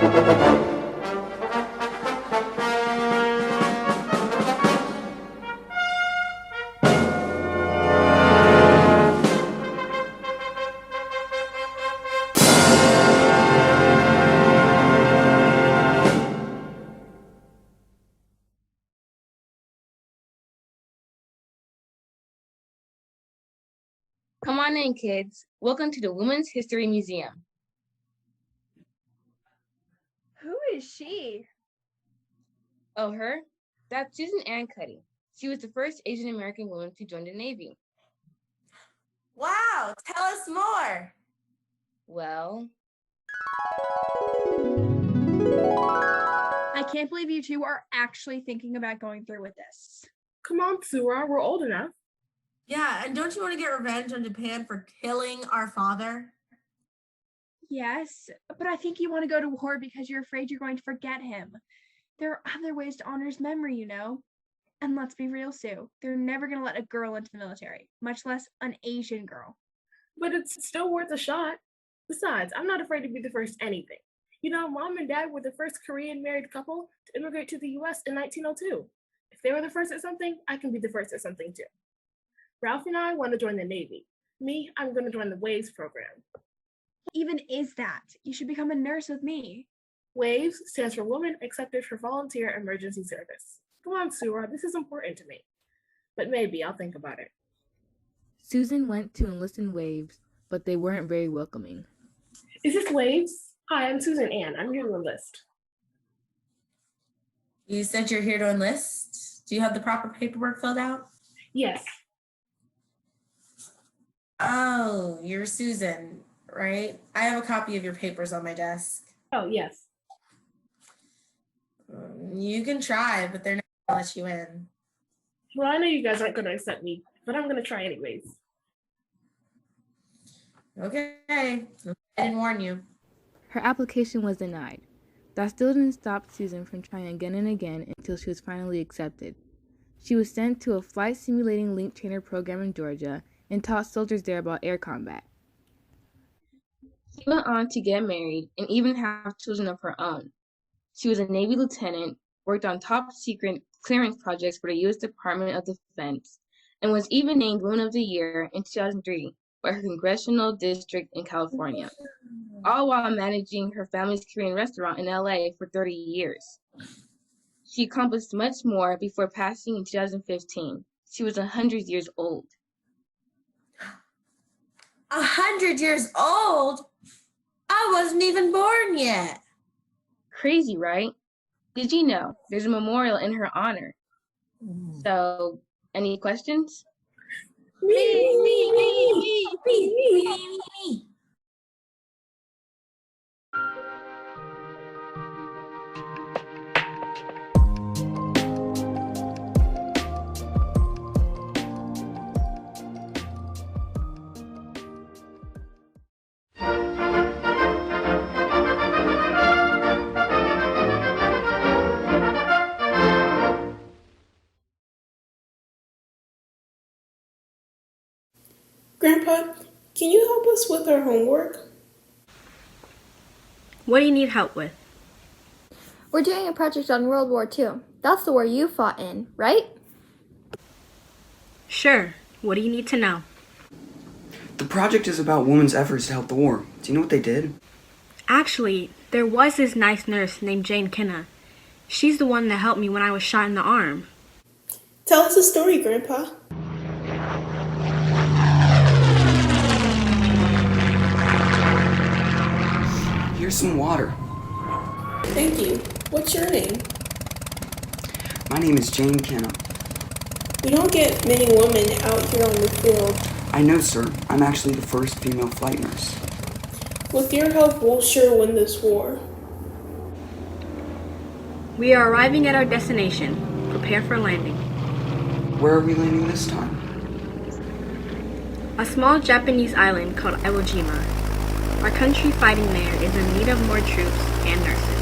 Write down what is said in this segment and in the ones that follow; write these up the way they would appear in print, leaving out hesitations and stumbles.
Come on in, kids. Welcome to the Women's History Museum. Who is she? Oh, her? That's Susan Ann Cuddy. She was the first Asian American woman to join the Navy. Wow, tell us more. Well, I can't believe you two are actually thinking about going through with this. Come on, Sura, we're old enough. Yeah, and don't you want to get revenge on Japan for killing our father? Yes, but I think you want to go to war because you're afraid you're going to forget him. There are other ways to honor his memory, you know. And let's be real, Sue. They're never going to let a girl into the military, much less an Asian girl. But it's still worth a shot. Besides, I'm not afraid to be the first anything. You know, Mom and Dad were the first Korean married couple to immigrate to the US in 1902. If they were the first at something, I can be the first at something too. Ralph and I want to join the Navy. Me, I'm going to join the WAVES program. What even is that? You should become a nurse with me. WAVES stands for Women Accepted for Volunteer Emergency Service. Come on, Sura, this is important to me. But maybe I'll think about it. Susan went to enlist in WAVES, but they weren't very welcoming. Is this WAVES? Hi, I'm Susan Ann. I'm here to enlist. You said you're here to enlist. Do you have the proper paperwork filled out? Yes. Oh, you're Susan, right? I have a copy of your papers on my desk. Oh, yes. You can try, but they're not going to let you in. Well, I know you guys aren't going to accept me, but I'm going to try anyways. Okay, I didn't warn you. Her application was denied. That still didn't stop Susan from trying again and again until she was finally accepted. She was sent to a flight simulating link trainer program in Georgia and taught soldiers there about air combat. she went on to get married and even have children of her own. She was a Navy lieutenant, worked on top secret clearance projects for the U.S. Department of Defense, and was even named Woman of the Year in 2003 by her congressional district in California, all while managing her family's Korean restaurant in LA for 30 years. She accomplished much more before passing in 2015. She was 100 years old. 100 years old? I wasn't even born yet. Crazy, right? Did you know there's a memorial in her honor? So, any questions? Me. Grandpa, can you help us with our homework? What do you need help with? We're doing a project on World War II. That's the war you fought in, right? Sure. What do you need to know? The project is about women's efforts to help the war. Do you know what they did? Actually, there was this nice nurse named Jane Keneigh. She's the one that helped me when I was shot in the arm. Tell us a story, Grandpa. Here's some water. Thank you. What's your name? My name is Jane Keneigh. We don't get many women out here on the field. I know, sir. I'm actually the first female flight nurse. With your help, we'll sure win this war. We are arriving at our destination. Prepare for landing. Where are we landing this time? A small Japanese island called Iwo Jima. Our country fighting there is in need of more troops and nurses.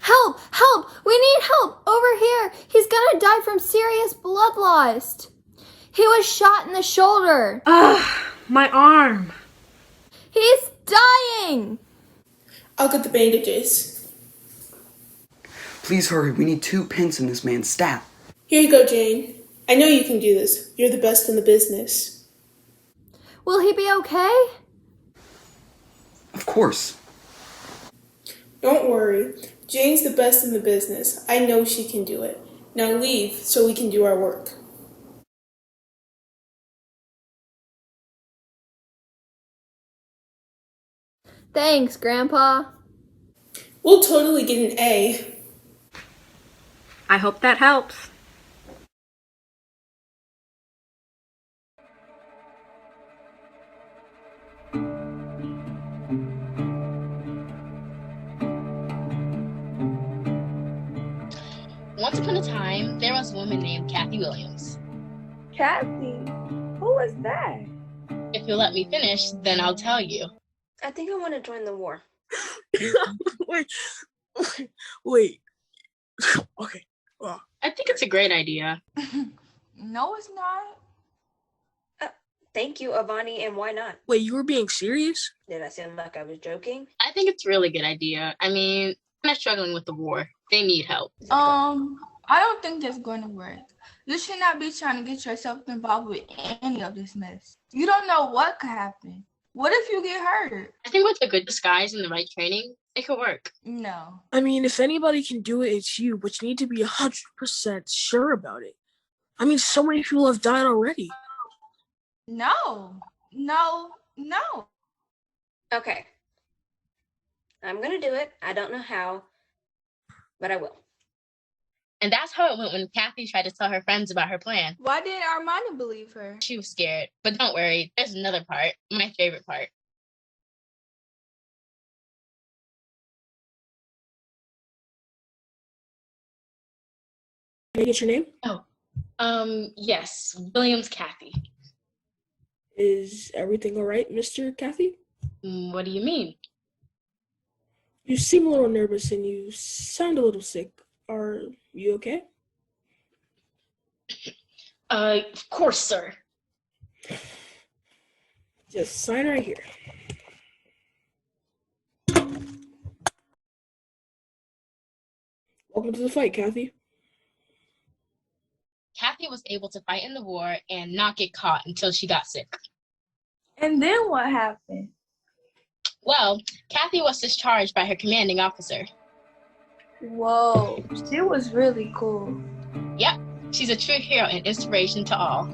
Help! Help! We need help! Over here! He's gonna die from serious blood loss! He was shot in the shoulder. Ugh, my arm. He's dying. I'll get the bandages. Please hurry. We need 2 pins in this man's stat. Here you go, Jane. I know you can do this. You're the best in the business. Will he be okay? Of course. Don't worry. Jane's the best in the business. I know she can do it. Now leave so we can do our work. Thanks, Grandpa. We'll totally get an A. I hope that helps. Once upon a time, there was a woman named Cathay Williams. Kathy, who was that? If you'll let me finish, then I'll tell you. I think I want to join the war. Wait. Okay. I think it's a great idea. No, it's not. Thank you, Avani, and why not? Wait, you were being serious? Did I sound like I was joking? I think it's a really good idea. I mean, I'm not struggling with the war. They need help. I don't think that's going to work. You should not be trying to get yourself involved with any of this mess. You don't know what could happen. What if you get hurt? I think with a good disguise and the right training, it could work. No. I mean, if anybody can do it, it's you, but you need to be 100% sure about it. I mean, so many people have died already. No. Okay. I'm going to do it. I don't know how, but I will. And that's how it went when Cathay tried to tell her friends about her plan. Why didn't Armani believe her? She was scared. But don't worry, there's another part, my favorite part. Can I get your name? Yes, Williams Cathay. Is everything all right, Mr. Cathay? What do you mean? You seem a little nervous and you sound a little sick. Are you okay? Of course, sir. Just sign right here. Welcome to the fight, Cathay. Cathay was able to fight in the war and not get caught until she got sick. And then what happened? Well, Cathay was discharged by her commanding officer. Whoa, she was really cool. Yep, she's a true hero and inspiration to all.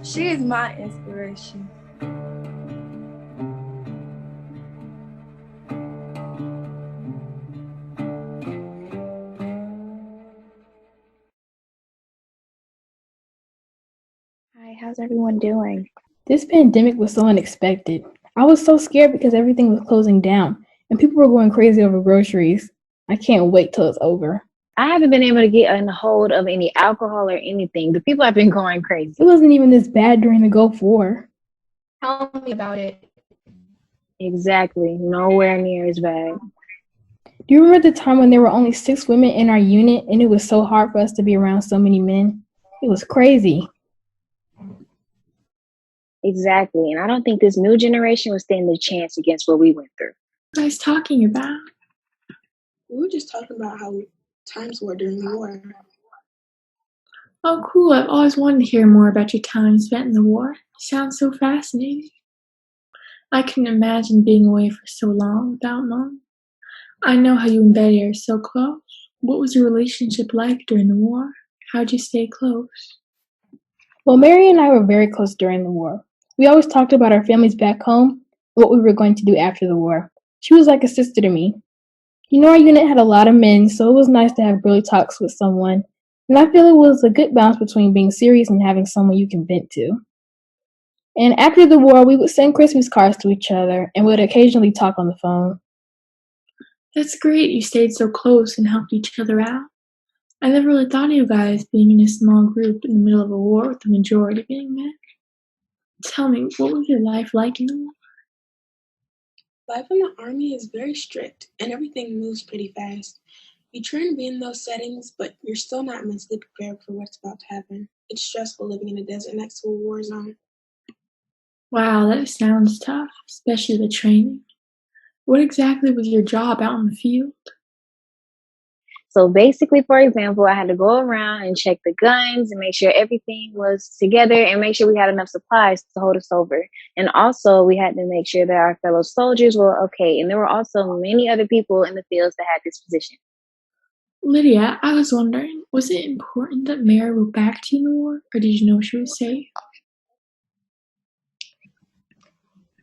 She is my inspiration. Hi, how's everyone doing? This pandemic was so unexpected. I was so scared because everything was closing down and people were going crazy over groceries. I can't wait till it's over. I haven't been able to get a hold of any alcohol or anything. The people have been going crazy. It wasn't even this bad during the Gulf War. Tell me about it. Exactly. Nowhere near as bad. Do you remember the time when there were only 6 women in our unit and it was so hard for us to be around so many men? It was crazy. Exactly. And I don't think this new generation will stand a chance against what we went through. What are you guys talking about? We were just talking about how times were during the war. Oh, cool. I've always wanted to hear more about your time spent in the war. It sounds so fascinating. I couldn't imagine being away for so long without Mom. I know how you and Betty are so close. What was your relationship like during the war? How'd you stay close? Well, Mary and I were very close during the war. We always talked about our families back home, what we were going to do after the war. She was like a sister to me. You know, our unit had a lot of men, so it was nice to have girly talks with someone. And I feel it was a good balance between being serious and having someone you can vent to. And after the war, we would send Christmas cards to each other and would occasionally talk on the phone. That's great. You stayed so close and helped each other out. I never really thought of you guys being in a small group in the middle of a war with the majority being men. Tell me, what was your life like in the war? Life in the Army is very strict, and everything moves pretty fast. You try and be in those settings, but you're still not mentally prepared for what's about to happen. It's stressful living in a desert next to a war zone. Wow, that sounds tough, especially the training. What exactly was your job out in the field? So basically, for example, I had to go around and check the guns and make sure everything was together and make sure we had enough supplies to hold us over. And also, we had to make sure that our fellow soldiers were okay. And there were also many other people in the fields that had this position. Lydia, I was wondering, was it important that Mary wrote back to you in the war, or did you know she was safe?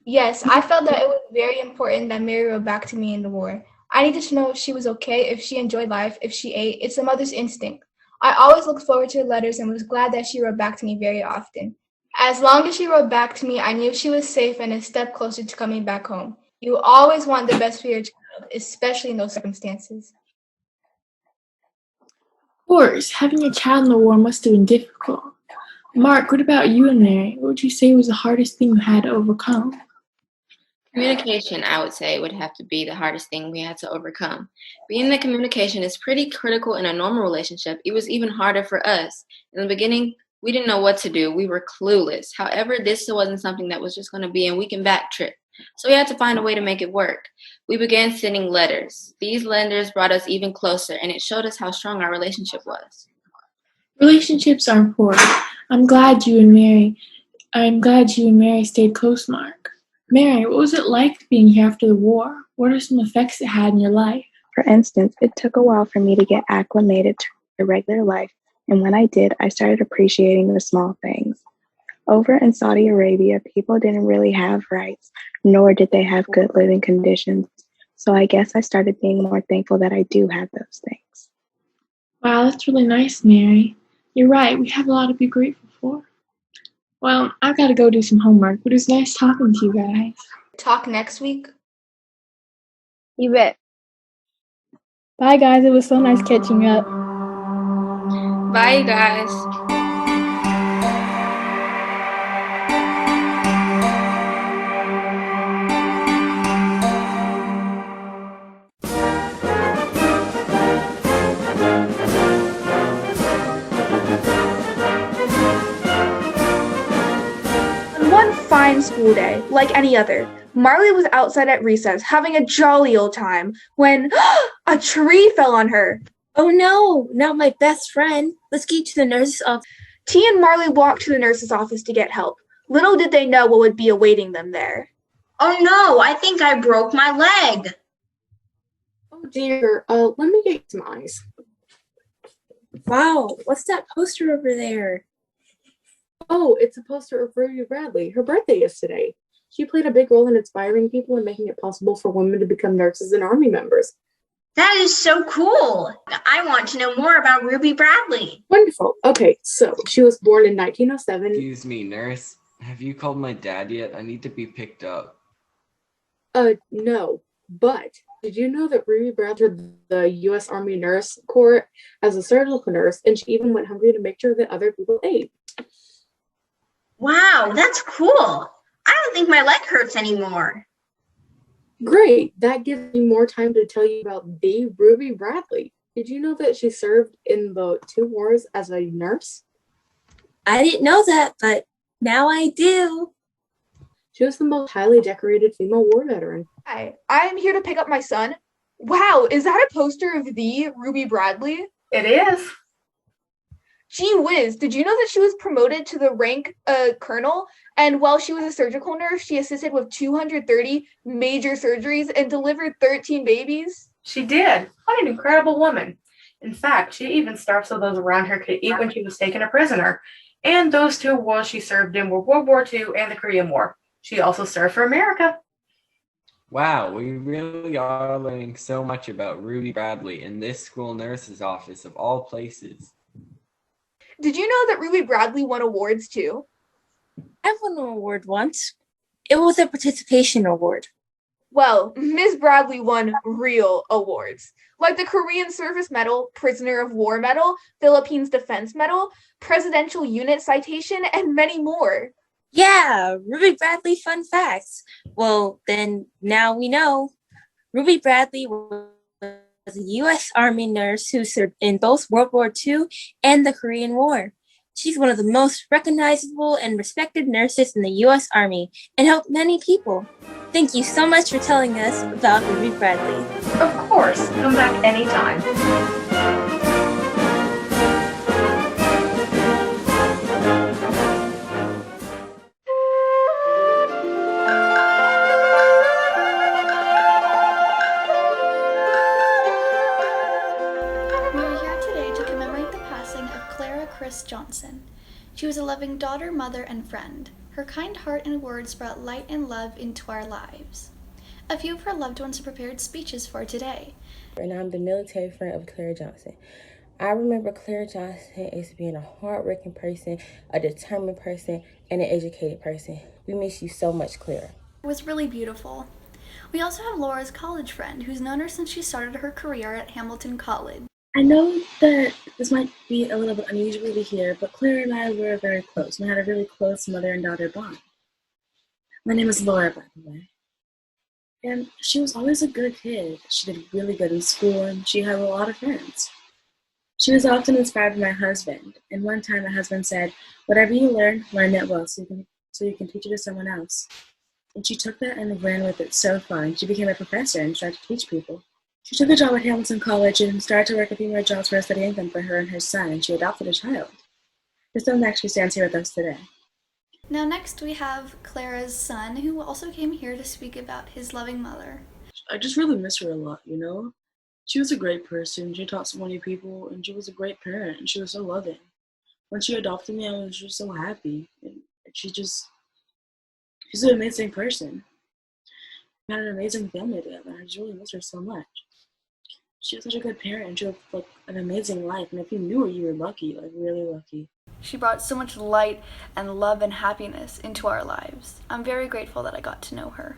Yes, I felt that it was very important that Mary wrote back to me in the war. I needed to know if she was okay, if she enjoyed life, if she ate. It's a mother's instinct. I always looked forward to her letters and was glad that she wrote back to me very often. As long as she wrote back to me, I knew she was safe and a step closer to coming back home. You always want the best for your child, especially in those circumstances. Of course, having a child in the war must have been difficult. Mark, what about you and Mary? What would you say was the hardest thing you had to overcome? Communication, I would say, would have to be the hardest thing we had to overcome. Being that communication is pretty critical in a normal relationship, it was even harder for us. In the beginning, we didn't know what to do. We were clueless. However, this wasn't something that was just going to be a weekend back trip. So we had to find a way to make it work. We began sending letters. These letters brought us even closer, and it showed us how strong our relationship was. Relationships are important. I'm glad you and Mary stayed close, Mark. Mary, what was it like being here after the war? What are some effects it had in your life? For instance, it took a while for me to get acclimated to a regular life, and when I did, I started appreciating the small things. Over in Saudi Arabia, people didn't really have rights, nor did they have good living conditions. So I guess I started being more thankful that I do have those things. Wow, that's really nice, Mary. You're right, we have a lot to be grateful for. Well, I've got to go do some homework, but it was nice talking to you guys. Talk next week? You bet. Bye, guys. It was so nice catching up. Bye, guys. Fine school day, like any other. Marley was outside at recess having a jolly old time when a tree fell on her. Oh no, not my best friend. Let's get to the nurse's office. T and Marley walked to the nurse's office to get help. Little did they know what would be awaiting them there. Oh no, I think I broke my leg. Oh dear, let me get some eyes. Wow, what's that poster over there? Oh, it's a poster of Ruby Bradley. Her birthday is today. She played a big role in inspiring people and making it possible for women to become nurses and army members. That is so cool. I want to know more about Ruby Bradley. Wonderful. Okay, so she was born in 1907. Excuse me, nurse. Have you called my dad yet? I need to be picked up. No. But did you know that Ruby Bradley entered the U.S. Army Nurse Corps as a surgical nurse, and she even went hungry to make sure that other people ate? Wow, that's cool. I don't think my leg hurts anymore. Great. That gives me more time to tell you about the Ruby Bradley. Did you know that she served in the 2 wars as a nurse? I didn't know that, but now I do. She was the most highly decorated female war veteran. Hi, I am here to pick up my son. Wow, is that a poster of the Ruby Bradley? It is. Gee whiz, did you know that she was promoted to the rank colonel? And while she was a surgical nurse, she assisted with 230 major surgeries and delivered 13 babies? She did. What an incredible woman. In fact, she even starved so those around her could eat when she was taken a prisoner. And those 2 wars she served in were World War II and the Korean War. She also served for America. Wow, we really are learning so much about Ruby Bradley in this school nurse's office of all places. Did you know that Ruby Bradley won awards too? I won an award once. It was a participation award. Well, Ms. Bradley won real awards, like the Korean Service Medal, Prisoner of War Medal, Philippines Defense Medal, Presidential Unit Citation, and many more. Yeah, Ruby Bradley fun facts. Well, then now we know. Ruby Bradley was a U.S. Army nurse who served in both World War II and the Korean War. She's one of the most recognizable and respected nurses in the U.S. Army and helped many people. Thank you so much for telling us about Ruby Bradley. Of course, come back anytime. We are here today to commemorate the passing of Clara Johnson. She was a loving daughter, mother, and friend. Her kind heart and words brought light and love into our lives. A few of her loved ones have prepared speeches for today. And I'm the military friend of Clara Johnson. I remember Clara Johnson as being a hardworking person, a determined person, and an educated person. We miss you so much, Clara. It was really beautiful. We also have Laura's college friend, who's known her since she started her career at Hamilton College. I know that this might be a little bit unusual to hear, but Clara and I were very close. We had a really close mother and daughter bond. My name is Laura, by the way. And she was always a good kid. She did really good in school, and she had a lot of friends. She was often inspired by my husband. And one time my husband said, "Whatever you learn it well so you can teach it to someone else." And she took that and ran with it so far. She became a professor and started to teach people. She took a job at Hamilton College and started to work a few more jobs for a study income for her and her son, and she adopted a child. Her son actually stands here with us today. Now next we have Clara's son, who also came here to speak about his loving mother. I just really miss her a lot, you know? She was a great person. She taught so many people, and she was a great parent, and she was so loving. When she adopted me, I was just so happy. And she's an amazing person. We had an amazing family together. I just really miss her so much. She was such a good parent, and she had like an amazing life. And if you knew her, you were lucky, like really lucky. She brought so much light and love and happiness into our lives. I'm very grateful that I got to know her.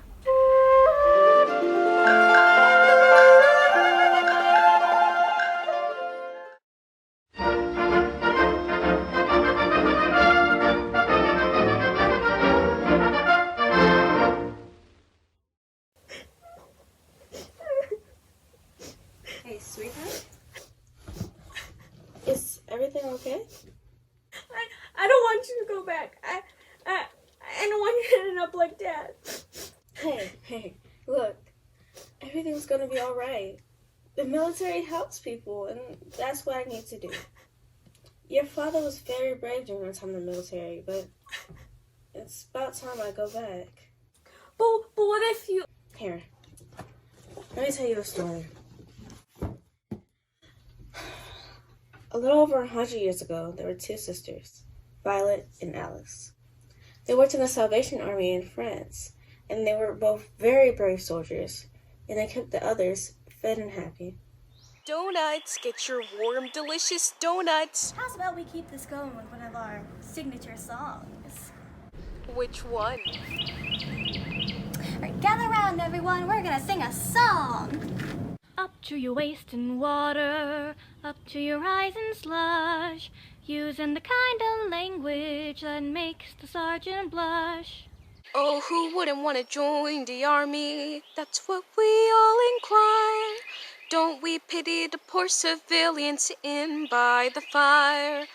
Hey, sweetheart? Is everything okay? I don't want you to go back. I don't want you to end up like Dad. Hey, look. Everything's gonna be alright. The military helps people, and that's what I need to do. Your father was very brave during our time in the military, but it's about time I go back. But what if you... Here, let me tell you a story. A little over 100 years ago, there were two sisters, Violet and Alice. They worked in the Salvation Army in France, and they were both very brave soldiers, and they kept the others fed and happy. Donuts, get your warm, delicious donuts. How about we keep this going with one of our signature songs? Which one? All right, gather around, everyone. We're gonna sing a song. Up to your waist in water, up to your eyes in slush, using the kind of language that makes the sergeant blush. Oh, who wouldn't want to join the army? That's what we all inquire. Don't we pity the poor civilians in by the fire?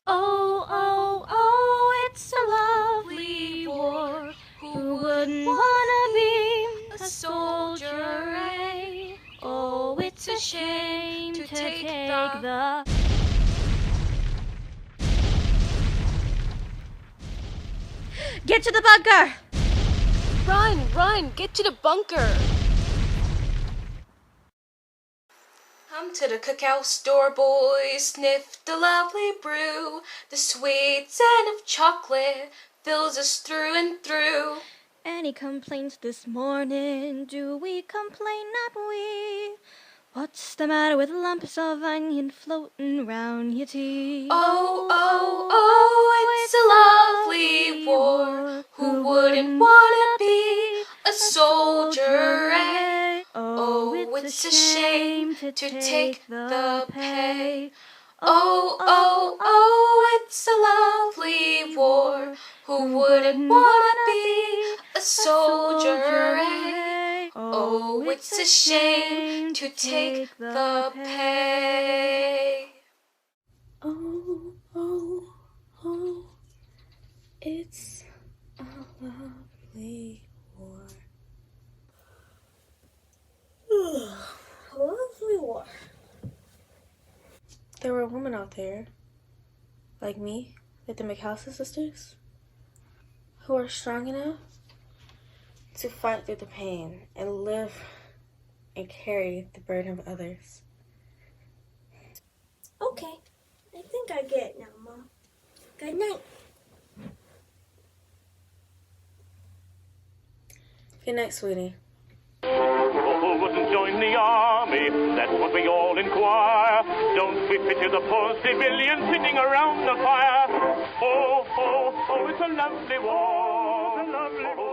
Oh, oh, oh, it's a lovely war. Who wouldn't wanna be a soldier, eh? Oh, it's a shame to take the... Get to the bunker! Run, get to the bunker! Come to the cookout store, boys, sniff the lovely brew. The sweet scent of chocolate fills us through and through. Any complaints this morning? Do we complain? Not we. What's the matter with lumps of onion floating round your tea? Oh, oh, oh, it's a lovely war. Who wouldn't wanna be a soldier, eh? Oh, it's a shame to take the pay. Oh, oh, oh, it's a lovely war. Who wouldn't wanna be a soldier, eh? Oh, it's a shame to take the pay. Oh, oh, there were women out there, like me, like the McAllister sisters, who are strong enough to fight through the pain and live and carry the burden of others. Okay, I think I get it now, Mom. Good night. Good night, sweetie. Who wouldn't join the army? That's what we all inquire. Don't we pity the poor civilians sitting around the fire? Oh, oh, oh, it's a lovely war, a lovely war.